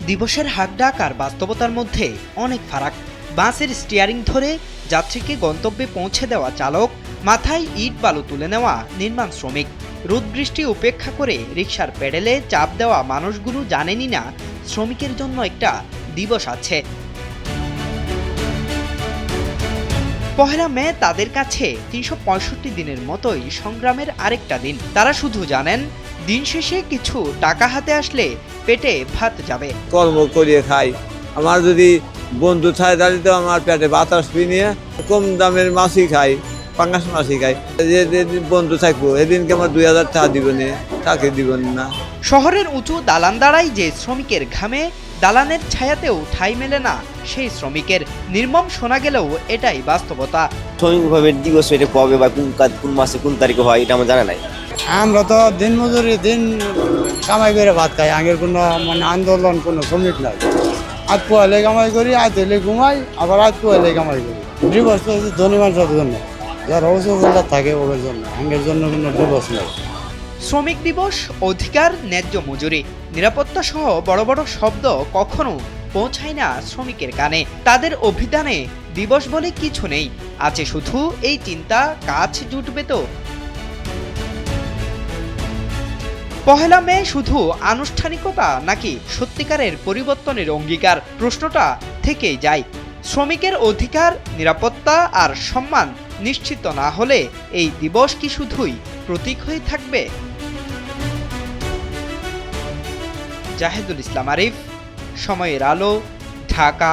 দিবসের হাকডাক আর বাস্তবতার মধ্যে অনেক ফারাক। বাসের স্টিয়ারিং ধরে যাত্রীকে গন্তব্যে পৌঁছে দেওয়া চালক, মাথায় ইট বালু তুলে নেওয়া নির্মাণ শ্রমিক, রোদ বৃষ্টি উপেক্ষা করে রিকশার প্যাডেলে চাপ দেওয়া মানুষগুলো জানেনই না শ্রমিকের জন্য একটা দিবস আছে। পহেলা মে তাদের কাছে ৩৬৫ দিনের মতোই সংগ্রামের আরেকটা দিন। তারা শুধু জানেন দিন শেষে কিছু টাকা হাতে আসলে পেটে ভাত যাবে। কর্ম করিয়ে খাই। আমার যদি বন্ধু থাকে তাহলে তো আমার পেটে বাতাস নিয়ে কম দামের মাছই খাই, পাঙ্গাস মাছই খাই। যেদিন বন্ধু থাকবো এদিনকে আমার ২০০০ টাকা দিবেন, তাকে দিবেন না। শহরের উঁচু দালান দাঁড়াই যে শ্রমিকের ঘামে, দালানের ছায়াতেও ঠাঁই মেলে না সেই শ্রমিকের। নির্মম শোনা গেলেও এটাই বাস্তবতা। শ্রমিকভাবে দিবস এটা কবে বা কোন মাসে কোন তারিখে হয় এটা আমার জানা নাই। আমরা তো দিন মজুরি দিন কামাই করে ভাত খাই। আগের কোনো আন্দোলন কোনো শ্রমিক নাই। আজ পোয়ালে কামাই করি, আজ হলে ঘুমাই, আবার আজ পোয়ালে কামাই করি। দিবস তো ধনী মানুষের জন্য, যারা অসুবিধা থাকে ওদের জন্য। আগের জন্য কোনো দিবস নেই। শ্রমিক দিবস, অধিকার, ন্যায্য মজুরি, নিরাপত্তা সহ বড় বড় শব্দ কখনো পৌঁছায় না শ্রমিকের কানে। তাদের অভিধানে দিবস বলে কিছু নেই, আছে শুধু এই চিন্তা, কাজ জুটবে তো। পহেলা মে শুধু আনুষ্ঠানিকতা নাকি সত্যিকারের পরিবর্তনের অঙ্গীকার, প্রশ্নটা থেকেই যায়। শ্রমিকের অধিকার, নিরাপত্তা আর সম্মান নিশ্চিত না হলে এই দিবস কি শুধুই প্রতীক হয়ে থাকবে? জাহেদুল ইসলাম আরিফ, সময়ের আলো, ঢাকা।